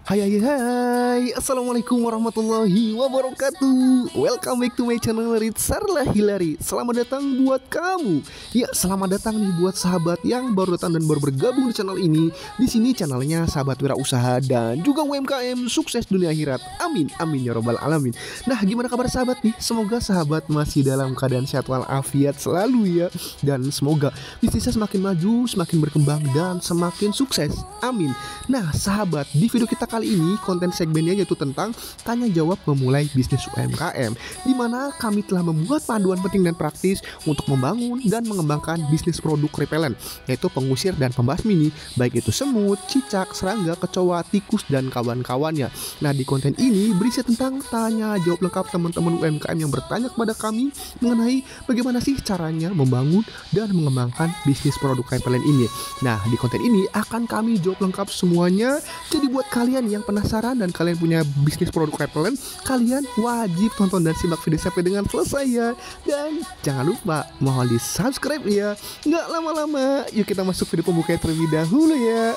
Hai hai hai, Assalamualaikum warahmatullahi wabarakatuh. Welcome back to my channel Ritsarlah Hilary. Selamat datang buat kamu. Ya, selamat datang nih buat sahabat yang baru datang dan baru bergabung di channel ini. Di sini channelnya sahabat wirausaha dan juga UMKM sukses dunia akhirat. Amin, amin ya robbal alamin. Nah, gimana kabar sahabat nih? Semoga sahabat masih dalam keadaan sehat walafiat selalu ya. Dan semoga bisnisnya semakin maju, semakin berkembang dan semakin sukses. Amin. Nah, sahabat, di video kita kali ini konten segmennya yaitu tentang tanya jawab memulai bisnis UMKM, di mana kami telah membuat panduan penting dan praktis untuk membangun dan mengembangkan bisnis produk repelen, yaitu pengusir dan pembasmi nih, baik itu semut, cicak, serangga, kecoa, tikus dan kawan-kawannya. Nah, di konten ini berisi tentang tanya jawab lengkap teman-teman UMKM yang bertanya kepada kami mengenai bagaimana sih caranya membangun dan mengembangkan bisnis produk repelen ini. Nah, di konten ini akan kami jawab lengkap semuanya. Jadi buat kalian yang penasaran dan kalian punya bisnis produk repelen, kalian wajib tonton dan simak video sampai dengan selesai ya. Dan jangan lupa mohon di subscribe ya. Nggak lama-lama, yuk kita masuk video pembuka terlebih dahulu ya.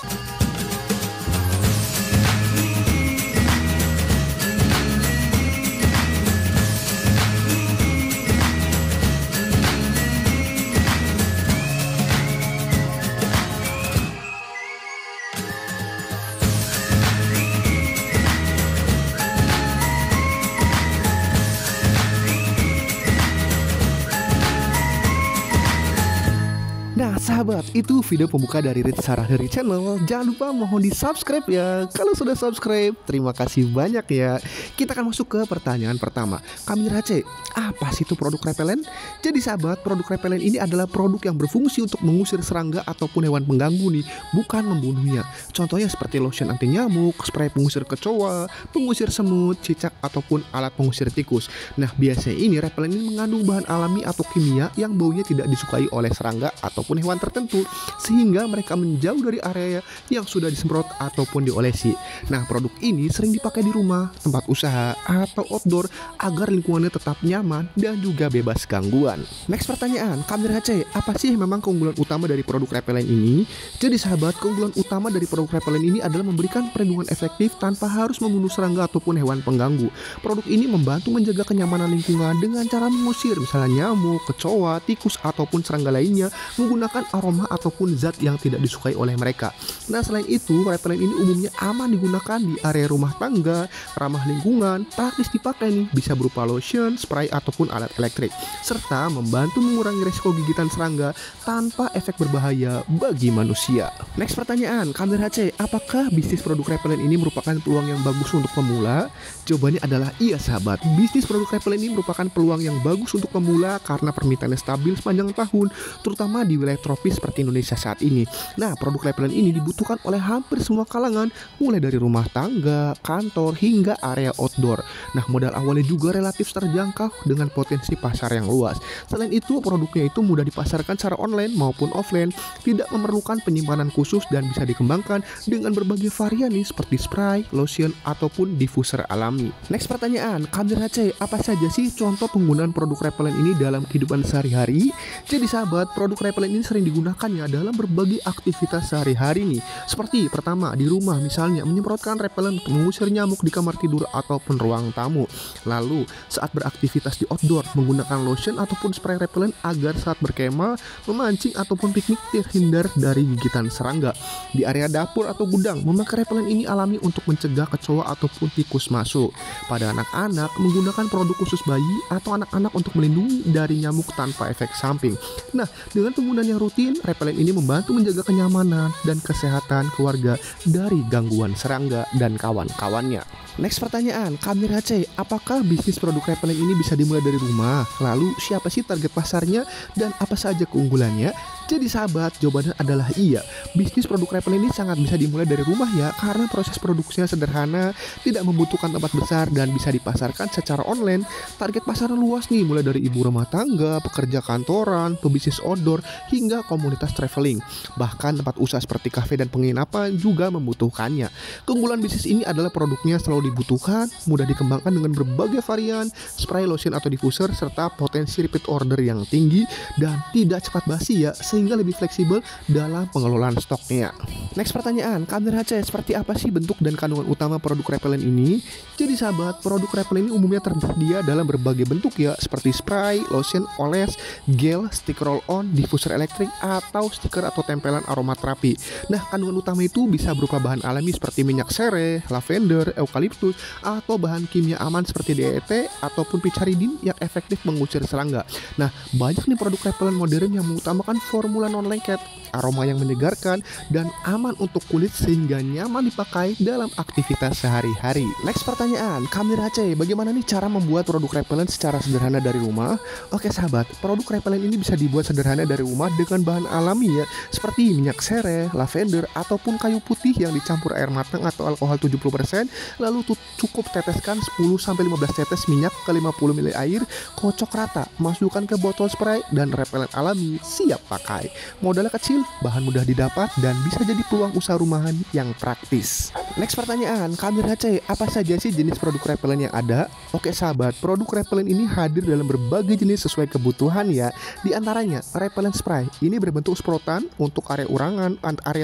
Nah sahabat, itu video pembuka dari Ritsarlah Hilary channel. Jangan lupa mohon di subscribe ya. Kalau sudah subscribe, terima kasih banyak ya. Kita akan masuk ke pertanyaan pertama. Kami Race, apa sih itu produk repelen? Jadi sahabat, produk repelen ini adalah produk yang berfungsi untuk mengusir serangga ataupun hewan pengganggu nih, bukan membunuhnya. Contohnya seperti lotion anti nyamuk, spray pengusir kecoa, pengusir semut, cicak, ataupun alat pengusir tikus. Nah biasanya ini repelen ini mengandung bahan alami atau kimia yang baunya tidak disukai oleh serangga ataupun hewan tertentu, sehingga mereka menjauh dari area yang sudah disemprot ataupun diolesi. Nah, produk ini sering dipakai di rumah, tempat usaha, atau outdoor agar lingkungannya tetap nyaman dan juga bebas gangguan. Next pertanyaan, Kamil Aceh, apa sih memang keunggulan utama dari produk repelen ini? Jadi sahabat, keunggulan utama dari produk repelen ini adalah memberikan perlindungan efektif tanpa harus membunuh serangga ataupun hewan pengganggu. Produk ini membantu menjaga kenyamanan lingkungan dengan cara mengusir misalnya nyamuk, kecoa, tikus, ataupun serangga lainnya menggunakan aroma ataupun zat yang tidak disukai oleh mereka. Nah, selain itu, repelen ini umumnya aman digunakan di area rumah tangga, ramah lingkungan, praktis dipakai nih, bisa berupa lotion, spray, ataupun alat elektrik, serta membantu mengurangi resiko gigitan serangga tanpa efek berbahaya bagi manusia. Next pertanyaan, Kamil HC, apakah bisnis produk repelen ini merupakan peluang yang bagus untuk pemula? Jawabannya adalah iya sahabat, bisnis produk repelen ini merupakan peluang yang bagus untuk pemula karena permintaannya stabil sepanjang tahun, terutama di wilayah tropis seperti Indonesia saat ini. Nah, produk repelen ini dibutuhkan oleh hampir semua kalangan, mulai dari rumah tangga, kantor, hingga area outdoor. Nah, modal awalnya juga relatif terjangkau dengan potensi pasar yang luas. Selain itu, produknya itu mudah dipasarkan secara online maupun offline, tidak memerlukan penyimpanan khusus dan bisa dikembangkan dengan berbagai varian nih, seperti spray, lotion, ataupun diffuser alami. Next pertanyaan, Kamil HC, apa saja sih contoh penggunaan produk repelen ini dalam kehidupan sehari-hari? Jadi sahabat, produk repelen ini sering digunakannya dalam berbagai aktivitas sehari-hari nih. Seperti pertama, di rumah misalnya menyemprotkan repelen untuk mengusir nyamuk di kamar tidur ataupun ruang tamu. Lalu, saat beraktivitas di outdoor menggunakan lotion ataupun spray repelen agar saat berkemah, memancing ataupun piknik terhindar dari gigitan serangga. Di area dapur atau gudang, memakai repelen ini alami untuk mencegah kecoa ataupun tikus masuk. Pada anak-anak, menggunakan produk khusus bayi atau anak-anak untuk melindungi dari nyamuk tanpa efek samping. Nah, dengan penggunaan yang rutin, repelen ini membantu menjaga kenyamanan dan kesehatan keluarga dari gangguan serangga dan kawan-kawannya. Next pertanyaan, Kamil HC, apakah bisnis produk repelen ini bisa dimulai dari rumah? Lalu siapa sih target pasarnya dan apa saja keunggulannya? Jadi sahabat, jawabannya adalah iya. Bisnis produk repelen ini sangat bisa dimulai dari rumah ya, karena proses produksinya sederhana, tidak membutuhkan tempat besar dan bisa dipasarkan secara online. Target pasar luas nih, mulai dari ibu rumah tangga, pekerja kantoran, pebisnis outdoor, hingga komunitas traveling. Bahkan tempat usaha seperti kafe dan penginapan juga membutuhkannya. Keunggulan bisnis ini adalah produknya selalu dibutuhkan, mudah dikembangkan dengan berbagai varian, spray, lotion, atau diffuser, serta potensi repeat order yang tinggi dan tidak cepat basi ya, sehingga lebih fleksibel dalam pengelolaan stoknya. Next pertanyaan, Kamir HC, seperti apa sih bentuk dan kandungan utama produk repellent ini? Jadi sahabat, produk repellent ini umumnya tersedia dalam berbagai bentuk ya, seperti spray, lotion, oles, gel, stick roll on, diffuser elektrik, atau stiker atau tempelan aromaterapi. Nah, kandungan utama itu bisa berupa bahan alami seperti minyak sereh, lavender, eukaliptus, atau bahan kimia aman seperti DET ataupun picaridin yang efektif mengusir serangga. Nah, banyak nih produk repellent modern yang mengutamakan formula non-lengket, aroma yang menyegarkan, dan aman untuk kulit sehingga nyaman dipakai dalam aktivitas sehari-hari. Next pertanyaan, Kamir HC, bagaimana nih cara membuat produk repellent secara sederhana dari rumah? Oke sahabat, produk repellent ini bisa dibuat sederhana dari rumah dengan bahan alami ya, seperti minyak sereh, lavender, ataupun kayu putih yang dicampur air matang atau alkohol 70%, lalu cukup teteskan 10-15 tetes minyak ke 50 ml air, kocok rata, masukkan ke botol spray, dan repellent alami siap pakai. Modalnya kecil, bahan mudah didapat, dan bisa jadi peluang usaha rumahan yang praktis. Next pertanyaan, Kamir HC, apa saja sih jenis produk repellent yang ada? Oke sahabat, produk repellent ini hadir dalam berbagai jenis sesuai kebutuhan ya. Di antaranya, repellent spray, ini berbentuk semprotan untuk area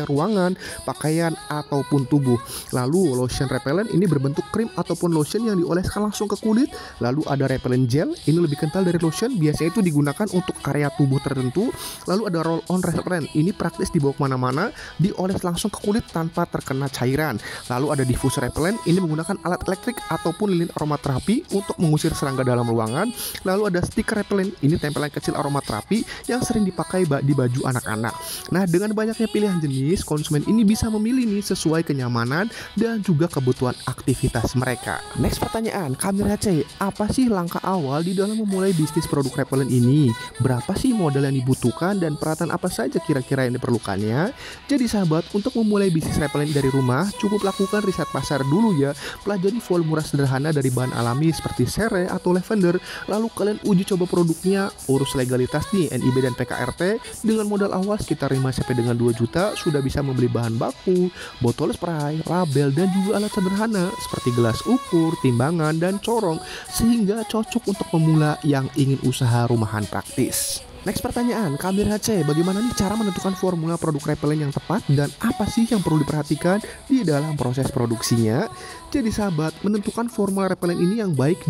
ruangan, pakaian, ataupun tubuh. Lalu lotion repellent ini berbentuk krim ataupun lotion yang dioleskan langsung ke kulit. Lalu ada repellent gel, ini lebih kental dari lotion, biasanya itu digunakan untuk area tubuh tertentu. Lalu ada roll on repellent, ini praktis dibawa kemana-mana, dioles langsung ke kulit tanpa terkena cairan. Lalu ada diffuser repellent, ini menggunakan alat elektrik ataupun lilin aromaterapi untuk mengusir serangga dalam ruangan. Lalu ada stiker repellent, ini tempelan kecil aromaterapi yang sering dipakai di baju anak-anak. Nah, dengan banyaknya pilihan jenis, konsumen ini bisa memilih nih sesuai kenyamanan dan juga kebutuhan aktivitas mereka. Next pertanyaan, Kamir HC, apa sih langkah awal di dalam memulai bisnis produk repellent ini? Berapa sih modal yang dibutuhkan dan peralatan apa saja kira-kira yang diperlukannya? Jadi sahabat, untuk memulai bisnis repellent dari rumah, cukup lakukan riset pasar dulu ya. Pelajari formula sederhana dari bahan alami seperti sereh atau lavender, lalu kalian uji coba produknya, urus legalitas nih NIB dan PKRT. Dengan modal awal sekitar 5-2 juta sudah bisa membeli bahan baku, botol spray, label, dan juga alat sederhana seperti gelas ukur, timbangan, dan corong, sehingga cocok untuk pemula yang ingin usaha rumahan praktis. Next pertanyaan, Kamir HC, bagaimana nih cara menentukan formula produk repellent yang tepat dan apa sih yang perlu diperhatikan di dalam proses produksinya? Jadi sahabat, menentukan formula repellent ini yang baik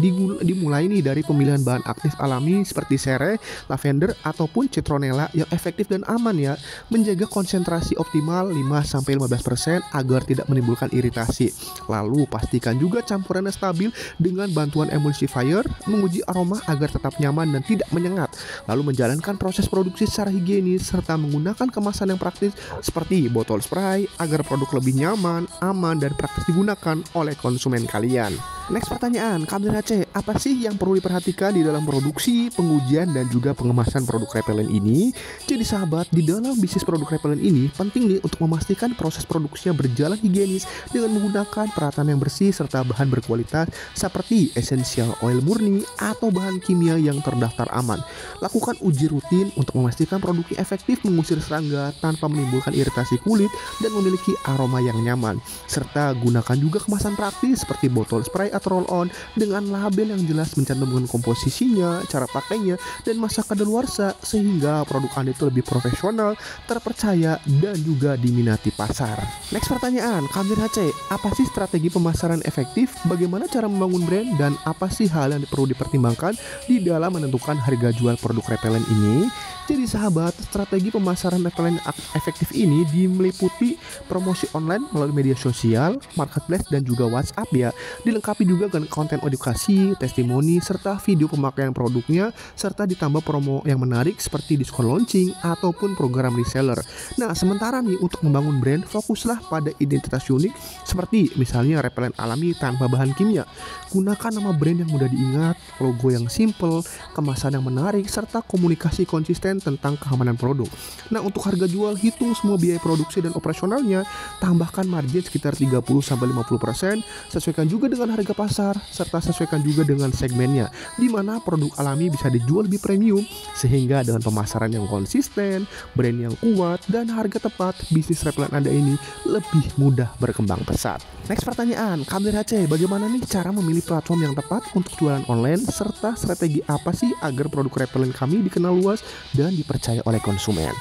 dimulai nih dari pemilihan bahan aktif alami seperti sereh, lavender, ataupun citronella yang efektif dan aman ya. Menjaga konsentrasi optimal 5-15% agar tidak menimbulkan iritasi. Lalu pastikan juga campurannya stabil dengan bantuan emulsifier, menguji aroma agar tetap nyaman dan tidak menyengat. Lalu menjalankan proses produksi secara higienis serta menggunakan kemasan yang praktis seperti botol spray agar produk lebih nyaman, aman, dan praktis digunakan oleh konsumen kalian. Next pertanyaan, Kamir HC, apa sih yang perlu diperhatikan di dalam produksi, pengujian, dan juga pengemasan produk repellent ini? Jadi sahabat, di dalam bisnis produk repellent ini penting nih untuk memastikan proses produksinya berjalan higienis dengan menggunakan peralatan yang bersih serta bahan berkualitas seperti essential oil murni atau bahan kimia yang terdaftar aman. Lakukan uji rutin untuk memastikan produknya efektif mengusir serangga tanpa menimbulkan iritasi kulit dan memiliki aroma yang nyaman. Serta gunakan juga kemasan praktis seperti botol spray atau roll on dengan label yang jelas mencantumkan komposisinya, cara pakainya, dan masa kadaluarsa sehingga produk Anda itu lebih profesional, terpercaya, dan juga diminati pasar. Next pertanyaan, Kamir HC, apa sih strategi pemasaran efektif? Bagaimana cara membangun brand dan apa sih hal yang perlu dipertimbangkan di dalam menentukan harga jual produk repellent ini? Jadi sahabat, strategi pemasaran repellent efektif ini meliputi promosi online melalui media sosial, marketplace, dan juga WhatsApp ya. Dilengkapi juga dengan konten edukasi, testimoni, serta video pemakaian produknya, serta ditambah promo yang menarik seperti diskon launching ataupun program reseller. Nah, sementara nih untuk membangun brand, fokuslah pada identitas unik seperti misalnya repellent alami tanpa bahan kimia. Gunakan nama brand yang mudah diingat, logo yang simple, kemasan yang menarik, serta komunikasi konsisten tentang keamanan produk. Nah, untuk harga jual, hitung semua biaya produksi dan operasionalnya, tambahkan margin sekitar 30-50%, sesuaikan juga dengan harga pasar, serta sesuaikan juga dengan segmennya, di mana produk alami bisa dijual lebih premium, sehingga dengan pemasaran yang konsisten, brand yang kuat, dan harga tepat, bisnis repellent Anda ini lebih mudah berkembang pesat. Next pertanyaan, Kamir HC, bagaimana nih cara memilih platform yang tepat untuk jualan online, serta strategi apa sih agar produk repellent kami dikenal luas dan dipercaya oleh konsumen?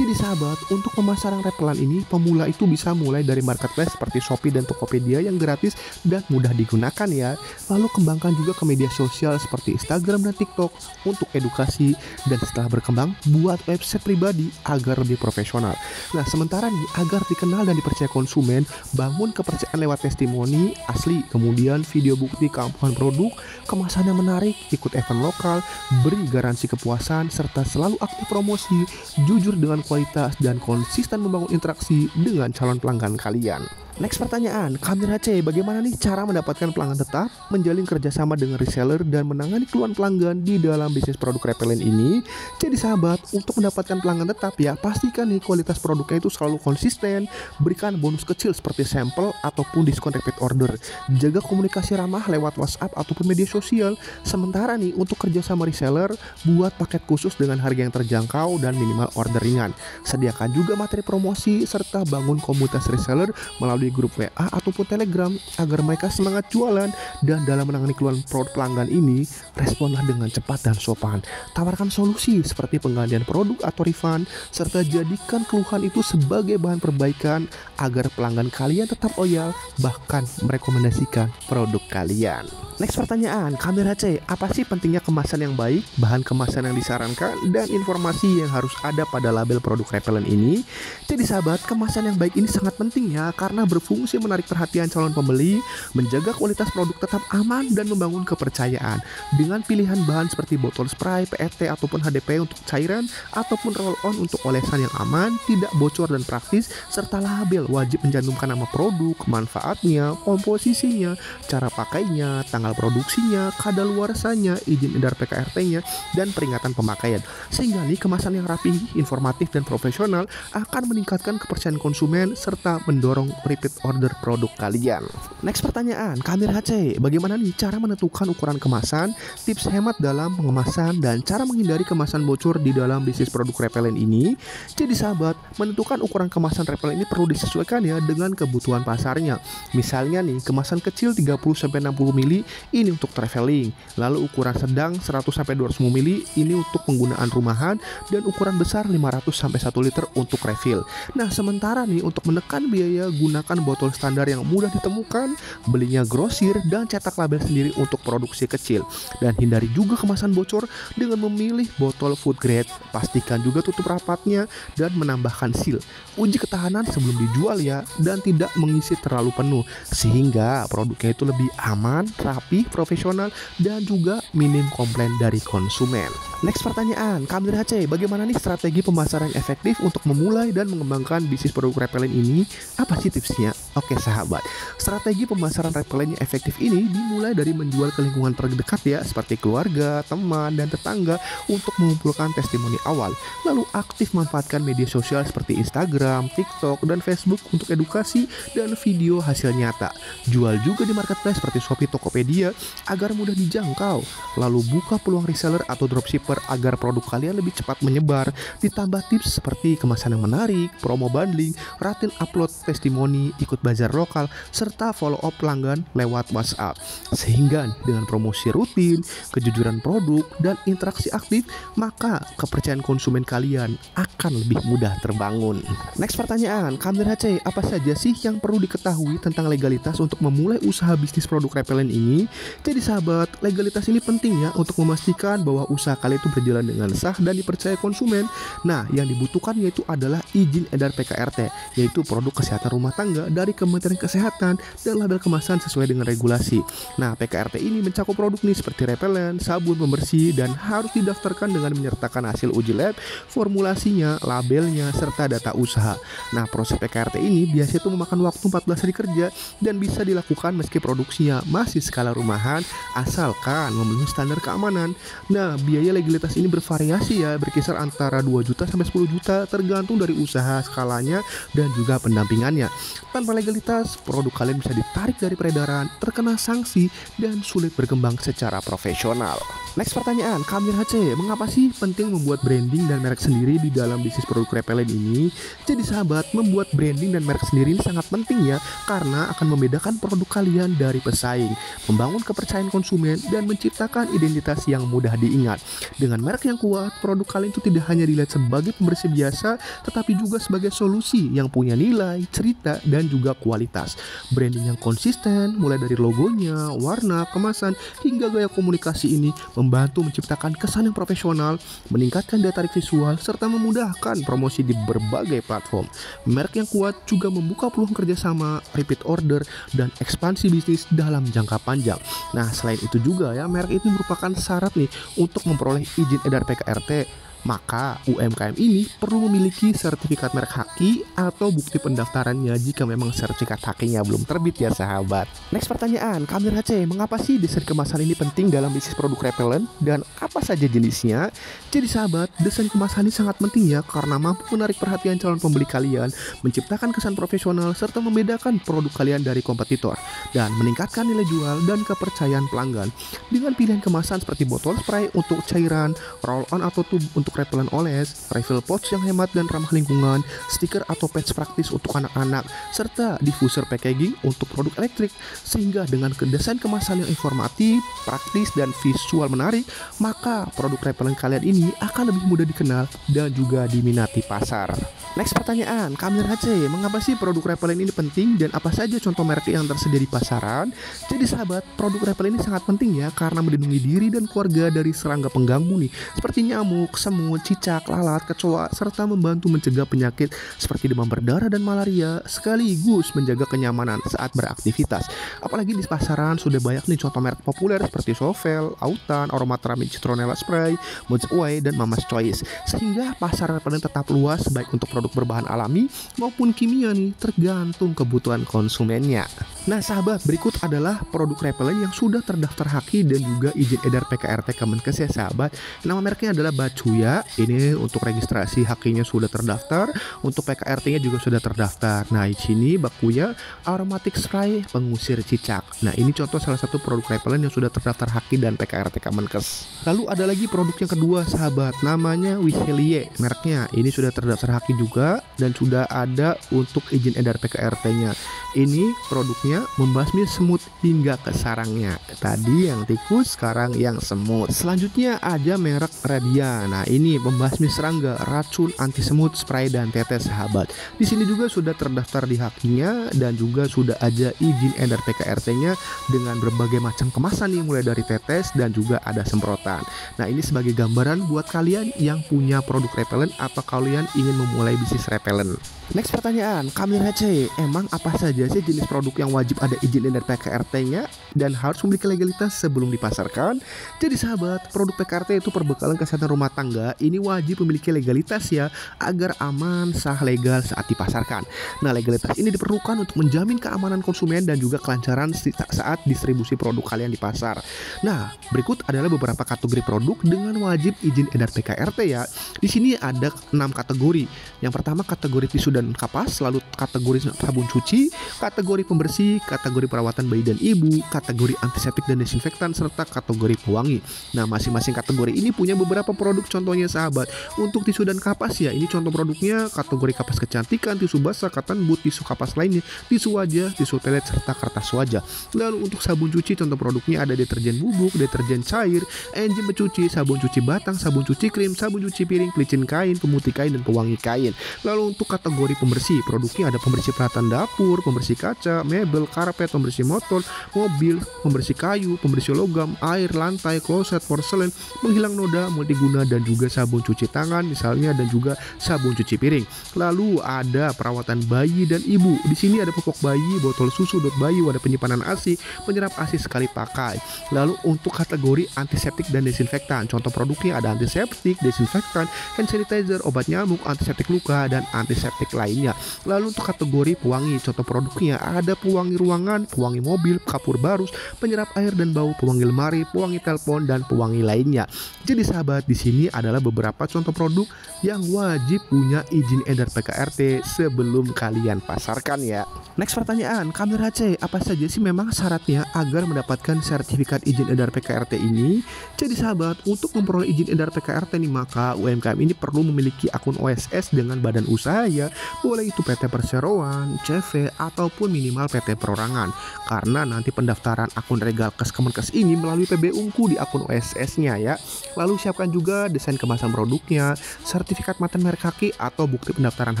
Jadi sahabat, untuk pemasaran repelan ini, pemula itu bisa mulai dari marketplace seperti Shopee dan Tokopedia yang gratis dan mudah digunakan ya. Lalu kembangkan juga ke media sosial seperti Instagram dan TikTok untuk edukasi, dan setelah berkembang, buat website pribadi agar lebih profesional. Nah, sementara nih, agar dikenal dan dipercaya konsumen, bangun kepercayaan lewat testimoni asli, kemudian video bukti keampuhan produk, kemasan yang menarik, ikut event lokal, beri garansi kepuasan, serta selalu aktif promosi, jujur dengan kualitas, dan konsisten membangun interaksi dengan calon pelanggan kalian. Next pertanyaan, Kamera C, bagaimana nih cara mendapatkan pelanggan tetap, menjalin kerjasama dengan reseller, dan menangani keluhan pelanggan di dalam bisnis produk repelen ini? Jadi sahabat, untuk mendapatkan pelanggan tetap ya, pastikan nih kualitas produknya itu selalu konsisten, berikan bonus kecil seperti sampel ataupun diskon repeat order, jaga komunikasi ramah lewat WhatsApp ataupun media sosial. Sementara nih, untuk kerjasama reseller, buat paket khusus dengan harga yang terjangkau dan minimal order ringan. Sediakan juga materi promosi, serta bangun komunitas reseller melalui grup WA ataupun Telegram agar mereka semangat jualan. Dan dalam menangani keluhan produk pelanggan ini, responlah dengan cepat dan sopan. Tawarkan solusi seperti penggantian produk atau refund, serta jadikan keluhan itu sebagai bahan perbaikan agar pelanggan kalian tetap loyal, bahkan merekomendasikan produk kalian. Next pertanyaan, Kamera C, apa sih pentingnya kemasan yang baik, bahan kemasan yang disarankan, dan informasi yang harus ada pada label produk repelen ini? Jadi sahabat, kemasan yang baik ini sangat penting ya, karena berfungsi menarik perhatian calon pembeli, menjaga kualitas produk tetap aman, dan membangun kepercayaan. Dengan pilihan bahan seperti botol spray, PET, ataupun HDP untuk cairan, ataupun roll-on untuk olesan yang aman, tidak bocor dan praktis, serta label wajib mencantumkan nama produk, manfaatnya, komposisinya, cara pakainya, tanggal produksinya, kadaluarsanya, izin edar PKRT-nya, dan peringatan pemakaian. Sehingga nih kemasan yang rapi, informatif, dan profesional akan meningkatkan kepercayaan konsumen serta mendorong repeat order produk kalian. Next pertanyaan, Kamera C, bagaimana nih cara menentukan ukuran kemasan, tips hemat dalam pengemasan, dan cara menghindari kemasan bocor di dalam bisnis produk repelen ini? Jadi sahabat, menentukan ukuran kemasan repelen ini perlu disesuaikan ya dengan kebutuhan pasarnya. Misalnya nih, kemasan kecil 30-60 ml ini untuk traveling, lalu ukuran sedang 100-200 ml ini untuk penggunaan rumahan, dan ukuran besar 500-1 liter untuk refill. Nah, sementara nih untuk menekan biaya, gunakan botol standar yang mudah ditemukan, belinya grosir, dan cetak label sendiri untuk produksi kecil. Dan hindari juga kemasan bocor dengan memilih botol food grade. Pastikan juga tutup rapatnya dan menambahkan seal. Uji ketahanan sebelum dijual ya, dan tidak mengisi terlalu penuh sehingga produknya itu lebih aman, rapi, profesional, dan juga minim komplain dari konsumen. Next pertanyaan, Kamera C, bagaimana nih strategi pemasaran yang efektif untuk memulai dan mengembangkan bisnis produk repelen ini? Apa sih tipsnya? Oke sahabat, strategi pemasaran repelen yang efektif ini dimulai dari menjual ke lingkungan terdekat ya, seperti keluarga, teman, dan tetangga untuk mengumpulkan testimoni awal. Lalu aktif manfaatkan media sosial seperti Instagram, TikTok, dan Facebook untuk edukasi dan video hasil nyata. Jual juga di marketplace seperti Shopee, Tokopedia agar mudah dijangkau. Lalu buka peluang reseller atau dropshipper agar produk kalian lebih cepat menyebar. Ditambah tips seperti kemasan yang menarik, promo bundling, rutin upload testimoni, ikut bazar lokal, serta follow up pelanggan lewat WhatsApp. Sehingga dengan promosi rutin, kejujuran produk, dan interaksi aktif, maka kepercayaan konsumen kalian akan lebih mudah terbangun. Next pertanyaan, Kamera C, apa saja sih yang perlu diketahui tentang legalitas untuk memulai usaha bisnis produk repelen ini? Jadi sahabat, legalitas ini penting ya untuk memastikan bahwa usaha kalian itu berjalan dengan sah dan dipercaya konsumen. Nah, yang dibutuhkan yaitu adalah izin edar PKRT, yaitu produk kesehatan rumah tangga dari Kementerian Kesehatan, dan label kemasan sesuai dengan regulasi. Nah, PKRT ini mencakup produk nih seperti repelen, sabun pembersih, dan harus didaftarkan dengan menyertakan hasil uji lab, formulasinya, labelnya, serta data usaha. Nah, proses PKRT ini biasanya itu memakan waktu 14 hari kerja dan bisa dilakukan meski produksinya masih skala rumahan, asalkan memenuhi standar keamanan. Nah, biaya legalitas ini bervariasi ya, berkisar antara 2 juta sampai 10 juta tergantung dari usaha, skalanya, dan juga pendampingannya. Tanpa legalitas, produk kalian bisa ditarik dari peredaran, terkena sanksi, dan sulit berkembang secara profesional. Next pertanyaan, Kamera C, mengapa sih penting membuat branding dan merek sendiri di dalam bisnis produk repelen ini? Jadi sahabat, membuat branding dan merek sendiri ini sangat penting ya, karena akan membedakan produk kalian dari pesaing, membangun kepercayaan konsumen, dan menciptakan identitas yang mudah diingat. Dengan merek yang kuat, produk kalian itu tidak hanya dilihat sebagai pembersih biasa, tetapi juga sebagai solusi yang punya nilai, cerita, dan juga kualitas. Branding yang konsisten, mulai dari logonya, warna, kemasan, hingga gaya komunikasi ini membantu menciptakan kesan yang profesional, meningkatkan daya tarik visual, serta memudahkan promosi di berbagai platform. Merek yang kuat juga membuka peluang kerjasama, repeat order, dan ekspansi bisnis dalam jangka panjang. Nah, selain itu juga ya, merek itu merupakan syarat nih untuk memperoleh izin edar PKRT. Maka UMKM ini perlu memiliki sertifikat merek haki atau bukti pendaftarannya jika memang sertifikat hakinya belum terbit ya sahabat. Next pertanyaan, Kamera C, mengapa sih desain kemasan ini penting dalam bisnis produk repellent dan apa saja jenisnya? Jadi sahabat, desain kemasan ini sangat penting ya karena mampu menarik perhatian calon pembeli kalian, menciptakan kesan profesional serta membedakan produk kalian dari kompetitor dan meningkatkan nilai jual dan kepercayaan pelanggan. Dengan pilihan kemasan seperti botol spray untuk cairan, roll on atau tube untuk repellent oles, refill pouch yang hemat dan ramah lingkungan, stiker atau patch praktis untuk anak-anak, serta diffuser packaging untuk produk elektrik. Sehingga dengan desain kemasan yang informatif, praktis, dan visual menarik, maka produk repellent kalian ini akan lebih mudah dikenal dan juga diminati pasar. Next pertanyaan, Kamera C, mengapa sih produk repellent ini penting dan apa saja contoh merek yang tersedia di pasaran? Jadi sahabat, produk repellent ini sangat penting ya karena melindungi diri dan keluarga dari serangga pengganggu nih, seperti nyamuk, semut, cicak, lalat, kecoa, serta membantu mencegah penyakit seperti demam berdarah dan malaria, sekaligus menjaga kenyamanan saat beraktivitas. Apalagi di pasaran sudah banyak nih contoh merek populer seperti Sovel, Autan, Aromatherapy Citronella Spray, Moods Away, dan Mama's Choice. Sehingga pasar repellent tetap luas baik untuk produk berbahan alami maupun kimia nih, tergantung kebutuhan konsumennya. Nah sahabat, berikut adalah produk repellent yang sudah terdaftar haki dan juga izin edar PKRT Kemenkes ya sahabat. Nama mereknya adalah Bacuya. Ini untuk registrasi hakinya sudah terdaftar, untuk PKRT-nya juga sudah terdaftar. Nah di sini Bacuya Aromatic Spray pengusir cicak. Nah ini contoh salah satu produk repellent yang sudah terdaftar haki dan PKRT Kemenkes. Lalu ada lagi produk yang kedua sahabat, namanya Wihelie mereknya. Ini sudah terdaftar haki juga dan sudah ada untuk izin edar PKRT-nya. Ini produknya membasmi semut hingga ke sarangnya. Tadi yang tikus, sekarang yang semut. Selanjutnya ada merek Radian. Nah ini pembasmi serangga, racun, anti semut, spray, dan tetes sahabat. Di sini juga sudah terdaftar di hakinya dan juga sudah ada izin edar PKRT-nya dengan berbagai macam kemasan nih, mulai dari tetes dan juga ada semprotan. Nah ini sebagai gambaran buat kalian yang punya produk repellent atau kalian ingin memulai bisnis repellent. Next pertanyaan, Kamera C, emang apa saja sih jenis produk yang wajib ada izin edar PKRT-nya dan harus memiliki legalitas sebelum dipasarkan? Jadi sahabat, produk PKRT itu perbekalan kesehatan rumah tangga ini wajib memiliki legalitas ya, agar aman, sah, legal saat dipasarkan. Nah legalitas ini diperlukan untuk menjamin keamanan konsumen dan juga kelancaran saat distribusi produk kalian di pasar. Nah berikut adalah beberapa kategori produk dengan wajib izin edar PKRT ya. Di sini ada 6 kategori. Yang pertama kategori tisu dan kapas, lalu kategori sabun cuci, kategori pembersih, kategori perawatan bayi dan ibu, kategori antiseptik dan desinfektan, serta kategori pewangi. Nah masing-masing kategori ini punya beberapa produk contohnya sahabat. Untuk tisu dan kapas ya, ini contoh produknya kategori kapas kecantikan, tisu basah, cotton bud, tisu kapas lainnya, tisu wajah, tisu toilet, serta kertas wajah. Lalu untuk sabun cuci contoh produknya ada deterjen bubuk, deterjen cair, enzim pencuci, sabun cuci batang, sabun cuci krim, sabun cuci piring, pelicin kain, pemutih kain, dan pewangi kain. Lalu untuk kategori pembersih, produknya ada pembersih peralatan dapur, pembersih kaca, mebel, karpet, pembersih motor, mobil, pembersih kayu, pembersih logam, air, lantai, kloset, porselen, penghilang noda, multiguna, dan juga sabun cuci tangan misalnya, dan juga sabun cuci piring. Lalu ada perawatan bayi dan ibu. Di sini ada popok bayi, botol susu, dot bayi, wadah penyimpanan ASI, penyerap ASI sekali pakai. Lalu untuk kategori antiseptik dan desinfektan, contoh produknya ada antiseptik, desinfektan, hand sanitizer, obat nyamuk, antiseptik luka, dan antiseptik lainnya. Lalu untuk kategori pewangi, contoh produknya ada pewangi ruangan, pewangi mobil, kapur barus, penyerap air dan bau, pewangi lemari, pewangi telepon, dan pewangi lainnya. Jadi sahabat, di sini adalah beberapa contoh produk yang wajib punya izin edar PKRT sebelum kalian pasarkan ya. Next pertanyaan, Kamera C, apa saja sih memang syaratnya agar mendapatkan sertifikat izin edar PKRT ini? Jadi sahabat, untuk memperoleh izin edar PKRT nih, maka UMKM ini perlu memiliki akun OSS dengan badan usaha ya, boleh itu PT Perseroan, CV, ataupun minimal PT Perorangan. Karena nanti pendaftaran akun Regalkes Kemenkes ini melalui PB Unku di akun OSS-nya ya. Lalu siapkan juga desain kemasan produknya, sertifikat paten merek haki atau bukti pendaftaran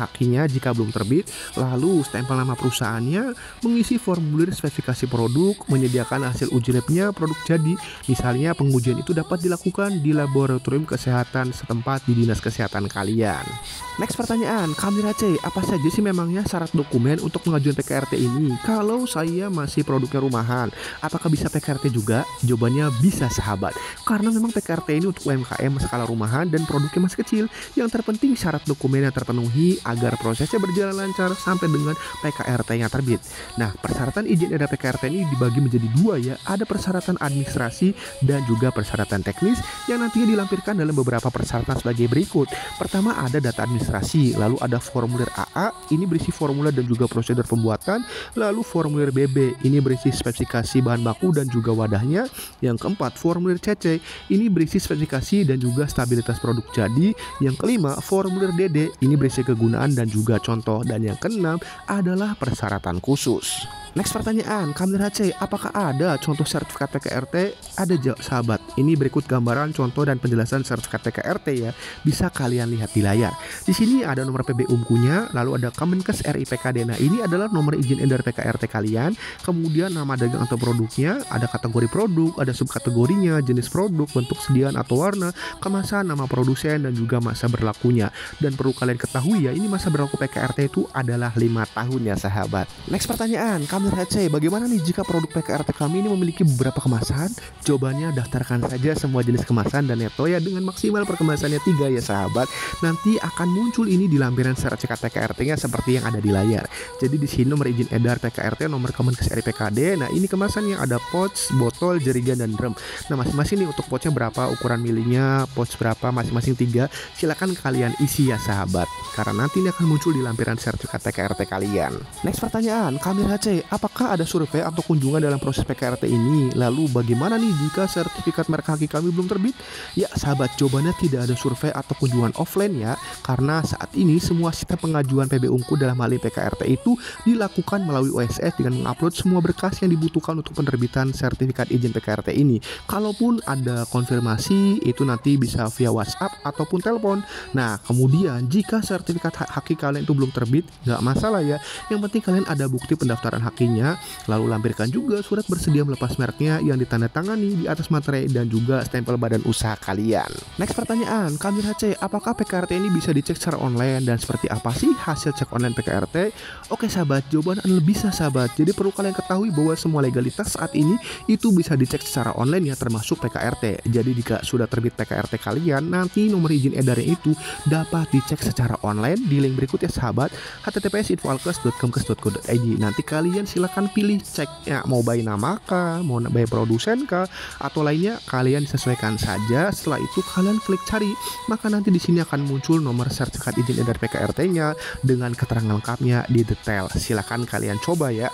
hakinya jika belum terbit, lalu stempel nama perusahaannya, mengisi formulir spesifikasi produk, menyediakan hasil uji labnya produk jadi. Misalnya pengujian itu dapat dilakukan di laboratorium kesehatan setempat di dinas kesehatan kalian. Next pertanyaan, Kamira C, apa saja sih memangnya syarat dokumen untuk pengajuan PKRT ini? Kalau saya masih produknya rumahan, apakah bisa PKRT juga? Jawabannya bisa sahabat, karena memang PKRT ini untuk UMKM skala rumahan dan produknya masih kecil. Yang terpenting syarat dokumen yang terpenuhi agar prosesnya berjalan lancar sampai dengan PKRT-nya terbit. Nah, persyaratan izin edar PKRT ini dibagi menjadi dua ya, ada persyaratan administrasi dan juga persyaratan teknis yang nantinya dilampirkan dalam beberapa persyaratan sebagai berikut. Pertama ada data administrasi, lalu ada formulir AA, ini berisi formulir dan juga prosedur pembuatan, lalu formulir BB, ini berisi spesifikasi bahan baku dan juga wadahnya. Yang keempat, formulir CC, ini berisi spesifikasi dan juga stabilitas produk jadi. Yang kelima, formulir DD, ini berisi kegunaan dan juga contoh. Dan yang keenam adalah persyaratan khusus. Next pertanyaan, Kamira C, apakah ada contoh sertifikat PKRT? Ada sahabat, ini berikut gambaran contoh dan penjelasan sertifikat PKRT ya. Bisa kalian lihat di layar. Di sini ada nomor PB UMKU-nya, lalu ada Kemenkes RI PKD. Nah, ini adalah nomor izin edar PKRT kalian. Kemudian nama dagang atau produknya, ada kategori produk, ada subkategorinya, jenis produk, bentuk sediaan atau warna, kemasan, nama produsen dan juga masa berlakunya. Dan perlu kalian ketahui ya, ini masa berlaku PKRT itu adalah 5 tahun ya sahabat. Next pertanyaan, Kamira C, bagaimana nih jika produk PKRT kami ini memiliki beberapa kemasan? Jawabannya daftarkan saja semua jenis kemasan dan neto ya dengan maksimal perkemasannya 3 ya sahabat. Nanti akan muncul ini di lampiran sertifikat PKRT-nya seperti yang ada di layar. Jadi di sini nomor izin edar PKRT, nomor Kemenkes RI PKD. Nah, ini kemasannya ada pouch, botol, jerigen dan drum. Nah, masing-masing nih untuk pouchnya berapa, ukuran milinya, pouch berapa, masing-masing 3. Silakan kalian isi ya sahabat, karena nanti ini akan muncul di lampiran sertifikat PKRT kalian. Next pertanyaan, Kamira C, apakah ada survei atau kunjungan dalam proses PKRT ini? Lalu bagaimana nih jika sertifikat merek haki kami belum terbit? Ya sahabat, jawabannya tidak ada survei atau kunjungan offline ya, karena saat ini semua sistem pengajuan PB UMKU dalam hal PKRT itu dilakukan melalui OSS dengan mengupload semua berkas yang dibutuhkan untuk penerbitan sertifikat izin PKRT ini. Kalaupun ada konfirmasi itu nanti bisa via WhatsApp ataupun telepon. Nah, kemudian jika sertifikat haki kalian itu belum terbit, nggak masalah ya. Yang penting kalian ada bukti pendaftaran hakinya, lalu lampirkan juga surat bersedia melepas mereknya yang ditandatangani di atas materai dan juga stempel badan usaha kalian. Next pertanyaan, Kamira C, apakah PKRT ini bisa dicek secara online dan seperti apa sih hasil cek online PKRT? Oke sahabat, jawaban adalah bisa sahabat. Jadi perlu kalian ketahui bahwa semua legalitas saat ini itu bisa dicek secara online ya, termasuk PKRT. Jadi jika sudah terbit PKRT kalian, nanti nomor izin edarnya itu dapat dicek secara online di link berikut ya sahabat, https://info-alkes.kemkes.co.id. Nanti kalian silakan pilih cek ya, mau by nama kah, mau by produsen kah, atau lainnya kalian sesuaikan saja. Setelah itu kalian klik cari, maka nanti di sini akan muncul nomor sertifikat izin edar PKRT-nya dengan keterangan lengkapnya di detail. Silakan kalian coba ya.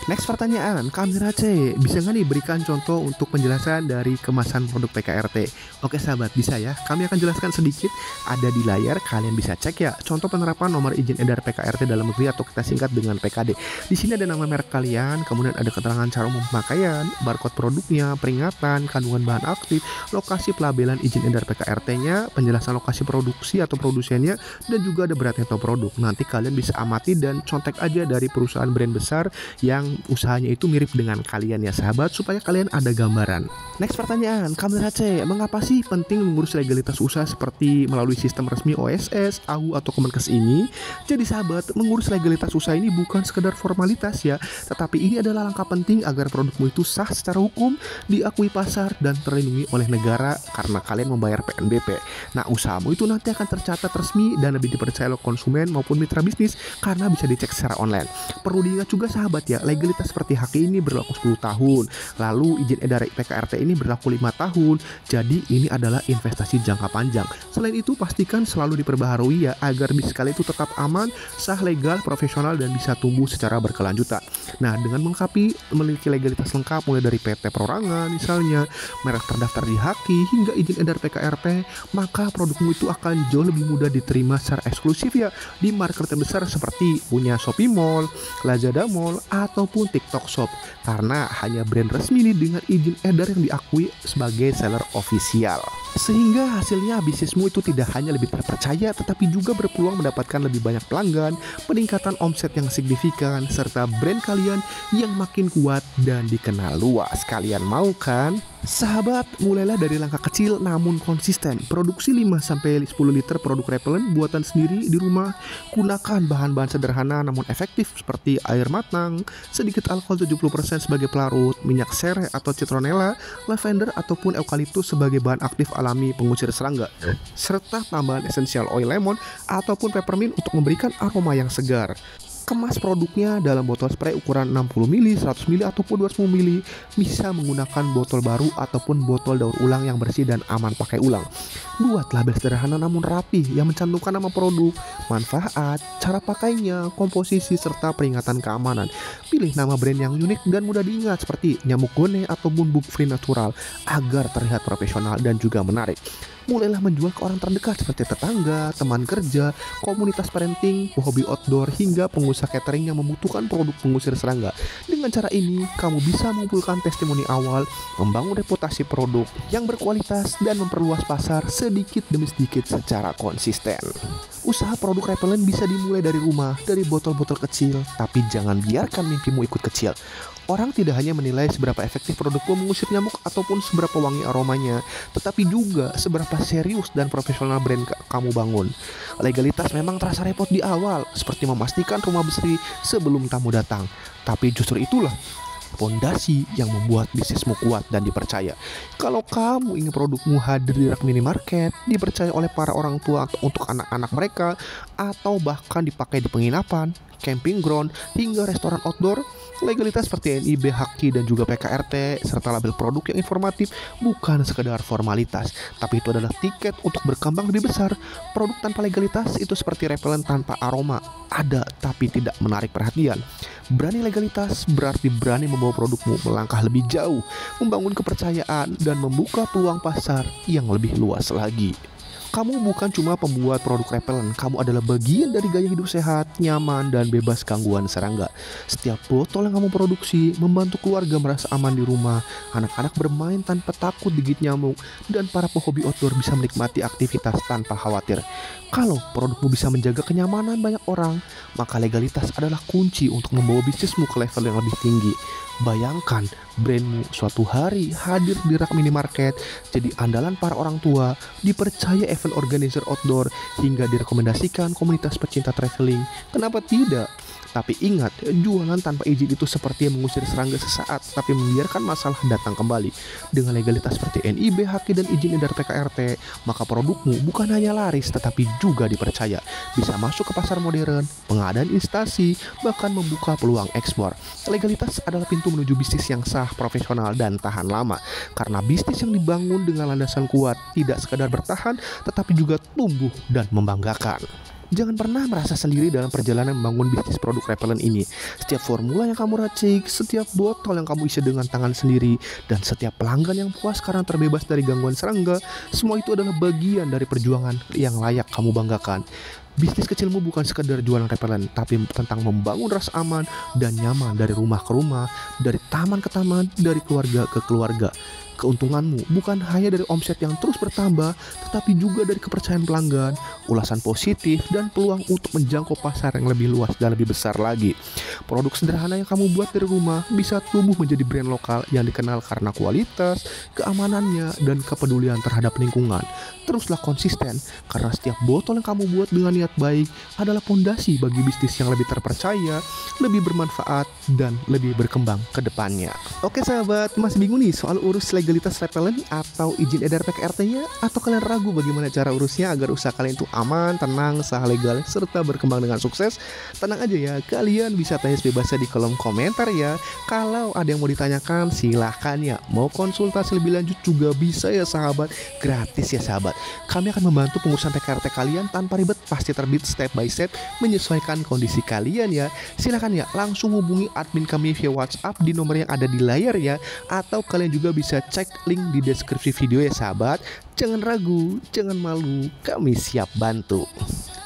Next pertanyaan, Kamira C, bisa nggak nih berikan contoh untuk penjelasan dari kemasan produk PKRT? Oke sahabat, bisa ya. Kami akan jelaskan sedikit, ada di layar, kalian bisa cek ya. Contoh penerapan nomor izin edar PKRT dalam negeri atau kita singkat dengan PKD. Di sini ada nama merek kalian, kemudian ada keterangan cara umum pemakaian, barcode produknya, peringatan, kandungan bahan aktif, lokasi pelabelan izin edar PKRT-nya, penjelasan lokasi produksi atau produsennya, dan juga ada berat neto produk. Nanti kalian bisa amati dan contek aja dari perusahaan brand besar yang usahanya itu mirip dengan kalian ya sahabat, supaya kalian ada gambaran. Next pertanyaan, Kamira C, mengapa sih penting mengurus legalitas usaha seperti melalui sistem resmi OSS, AHU atau Kemenkes ini? Jadi sahabat, mengurus legalitas usaha ini bukan sekedar formalitas ya, tetapi ini adalah langkah penting agar produkmu itu sah secara hukum, diakui pasar dan terlindungi oleh negara karena kalian membayar PNBP. Nah, usahamu itu nanti akan tercatat resmi dan lebih dipercaya oleh konsumen maupun mitra bisnis karena bisa dicek secara online. Perlu diingat juga sahabat ya, legalitas seperti haki ini berlaku 10 tahun, lalu izin edar PKRT ini berlaku 5 tahun. Jadi ini adalah investasi jangka panjang. Selain itu pastikan selalu diperbaharui ya, agar bisnis kalian itu tetap aman, sah, legal, profesional dan bisa tumbuh secara berkelanjutan. Nah, dengan memiliki legalitas lengkap mulai dari PT perorangan misalnya, merek terdaftar di Haki hingga izin edar PKRT, maka produkmu itu akan jauh lebih mudah diterima secara eksklusif ya di market besar seperti punya Shopee Mall, Lazada Mall, ataupun TikTok Shop, karena hanya brand resmi nih dengan izin edar yang diakui sebagai seller official. Sehingga hasilnya bisnismu itu tidak hanya lebih terpercaya, tetapi juga berpeluang mendapatkan lebih banyak pelanggan, peningkatan omset yang signifikan, serta brand kalian yang makin kuat dan dikenal luas. Kalian mau kan? Sahabat, mulailah dari langkah kecil namun konsisten. Produksi 5-10 liter produk repellent buatan sendiri di rumah. Gunakan bahan-bahan sederhana namun efektif seperti air matang, sedikit alkohol 70% sebagai pelarut, minyak sereh atau citronella, lavender ataupun eukaliptus sebagai bahan aktif alami pengusir serangga, serta tambahan essential oil lemon ataupun peppermint untuk memberikan aroma yang segar. Kemas produknya dalam botol spray ukuran 60 ml, 100 ml ataupun 200 ml. Bisa menggunakan botol baru ataupun botol daur ulang yang bersih dan aman pakai ulang. Buat label sederhana namun rapi yang mencantumkan nama produk, manfaat, cara pakainya, komposisi serta peringatan keamanan. Pilih nama brand yang unik dan mudah diingat seperti nyamuk gone ataupun bug free natural agar terlihat profesional dan juga menarik. Mulailah menjual ke orang terdekat seperti tetangga, teman kerja, komunitas parenting, hobi outdoor, hingga pengusaha catering yang membutuhkan produk pengusir serangga. Dengan cara ini, kamu bisa mengumpulkan testimoni awal, membangun reputasi produk yang berkualitas, dan memperluas pasar sedikit demi sedikit secara konsisten. Usaha produk repellent bisa dimulai dari rumah, dari botol-botol kecil, tapi jangan biarkan mimpimu ikut kecil. Orang tidak hanya menilai seberapa efektif produkmu mengusir nyamuk ataupun seberapa wangi aromanya, tetapi juga seberapa serius dan profesional brand kamu bangun. Legalitas memang terasa repot di awal, seperti memastikan rumah bersih sebelum tamu datang. Tapi justru itulah pondasi yang membuat bisnismu kuat dan dipercaya. Kalau kamu ingin produkmu hadir di rak minimarket, dipercaya oleh para orang tua untuk anak-anak mereka, atau bahkan dipakai di penginapan, camping ground, hingga restoran outdoor, legalitas seperti NIB, Haki, dan juga PKRT, serta label produk yang informatif bukan sekedar formalitas, tapi itu adalah tiket untuk berkembang lebih besar. Produk tanpa legalitas itu seperti repellent tanpa aroma, ada tapi tidak menarik perhatian. Berani legalitas berarti berani membawa produkmu melangkah lebih jauh, membangun kepercayaan, dan membuka peluang pasar yang lebih luas lagi. Kamu bukan cuma pembuat produk repellent, kamu adalah bagian dari gaya hidup sehat, nyaman, dan bebas gangguan serangga. Setiap botol yang kamu produksi membantu keluarga merasa aman di rumah, anak-anak bermain tanpa takut digigit nyamuk, dan para pehobi outdoor bisa menikmati aktivitas tanpa khawatir. Kalau produkmu bisa menjaga kenyamanan banyak orang, maka legalitas adalah kunci untuk membawa bisnismu ke level yang lebih tinggi. Bayangkan brandmu suatu hari hadir di rak minimarket, jadi andalan para orang tua, dipercaya event organizer outdoor, hingga direkomendasikan komunitas pecinta traveling. Kenapa tidak? Tapi ingat, jualan tanpa izin itu seperti mengusir serangga sesaat, tapi membiarkan masalah datang kembali. Dengan legalitas seperti NIB, Haki, dan izin edar PKRT, maka produkmu bukan hanya laris, tetapi juga dipercaya. Bisa masuk ke pasar modern, pengadaan instansi, bahkan membuka peluang ekspor. Legalitas adalah pintu menuju bisnis yang sah, profesional, dan tahan lama. Karena bisnis yang dibangun dengan landasan kuat, tidak sekadar bertahan, tetapi juga tumbuh dan membanggakan. Jangan pernah merasa sendiri dalam perjalanan membangun bisnis produk repellent ini. Setiap formula yang kamu racik, setiap botol yang kamu isi dengan tangan sendiri, dan setiap pelanggan yang puas karena terbebas dari gangguan serangga, semua itu adalah bagian dari perjuangan yang layak kamu banggakan. Bisnis kecilmu bukan sekedar jualan repellent, tapi tentang membangun rasa aman dan nyaman dari rumah ke rumah, dari taman ke taman, dari keluarga ke keluarga. Keuntunganmu bukan hanya dari omset yang terus bertambah, tetapi juga dari kepercayaan pelanggan, ulasan positif, dan peluang untuk menjangkau pasar yang lebih luas dan lebih besar lagi. Produk sederhana yang kamu buat dari rumah bisa tumbuh menjadi brand lokal yang dikenal karena kualitas, keamanannya, dan kepedulian terhadap lingkungan. Teruslah konsisten, karena setiap botol yang kamu buat dengan niat baik adalah pondasi bagi bisnis yang lebih terpercaya, lebih bermanfaat, dan lebih berkembang ke depannya. Oke sahabat, masih bingung nih soal urus legalitas repellent atau izin edar PKRT-nya? Atau kalian ragu bagaimana cara urusnya agar usaha kalian itu aman, tenang, sah, legal, serta berkembang dengan sukses? Tenang aja ya, kalian bisa tanya bebasnya di kolom komentar ya. Kalau ada yang mau ditanyakan, silahkan ya. Mau konsultasi lebih lanjut juga bisa ya sahabat, gratis ya sahabat. Kami akan membantu pengurusan PKRT kalian tanpa ribet, pasti terbit step by step menyesuaikan kondisi kalian ya. Silahkan ya langsung hubungi admin kami via WhatsApp di nomor yang ada di layar ya. Atau kalian juga bisa cek link di deskripsi video ya sahabat. Jangan ragu, jangan malu, kami siap bantu.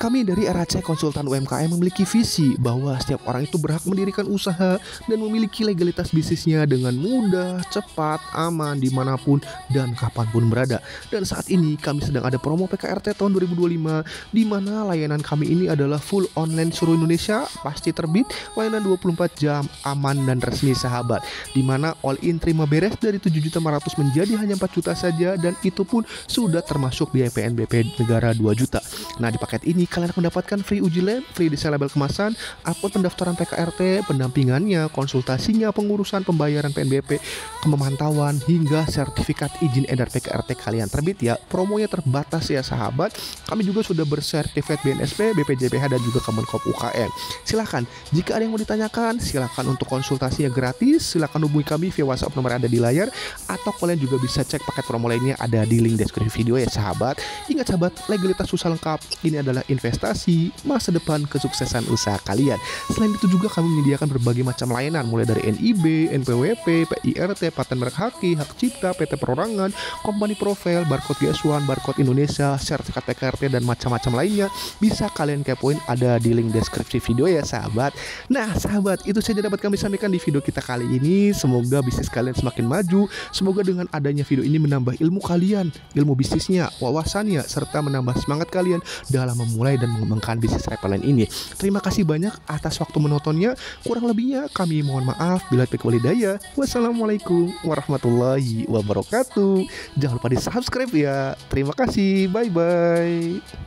Kami dari RAC Konsultan UMKM memiliki visi bahwa setiap orang itu berhak mendirikan usaha dan memiliki legalitas bisnisnya dengan mudah, cepat, aman, dimanapun dan kapanpun berada. Dan saat ini kami sedang ada promo PKRT tahun 2025 di mana layanan kami ini adalah full online seluruh Indonesia, pasti terbit, layanan 24 jam, aman dan resmi sahabat. Di mana all in terima beres dari 7.500.000 menjadi hanya 4 juta saja dan itu pun sudah termasuk biaya PNBP negara 2 juta. Nah di paket ini kalian akan mendapatkan free uji lab, free desain label kemasan, upload pendaftaran PKRT, pendampingannya, konsultasinya, pengurusan pembayaran PNBP, pemantauan hingga sertifikat izin edar PKRT kalian terbit ya. Promonya terbatas ya sahabat. Kami juga sudah bersertifikat BNSP, BPJPH dan juga Kemenkop UKM. Silahkan jika ada yang mau ditanyakan, silahkan untuk konsultasinya gratis. Silahkan hubungi kami via WhatsApp nomor yang ada di layar atau kalian juga bisa cek paket promo lainnya ada di link deskripsi video ya sahabat. Ingat sahabat, legalitas usaha lengkap. Ini adalah investasi masa depan kesuksesan usaha kalian. Selain itu juga kami menyediakan berbagai macam layanan mulai dari NIB, NPWP, PIRT, paten merek haki, hak cipta, PT perorangan, company profile, barcode GS1, barcode Indonesia, sertifikat PKRT dan macam-macam lainnya. Bisa kalian kepoin ada di link deskripsi video ya sahabat. Nah sahabat, itu saja dapat kami sampaikan di video kita kali ini. Semoga bisnis kalian semakin maju. Semoga dengan adanya video ini menambah ilmu kalian, ilmu bisnisnya, wawasannya, serta menambah semangat kalian dalam memulai dan mengembangkan bisnis repelan ini. Terima kasih banyak atas waktu menontonnya. Kurang lebihnya kami mohon maaf. Bila taufiq walhidayah. Wassalamualaikum warahmatullahi wabarakatuh. Jangan lupa di subscribe ya. Terima kasih. Bye bye.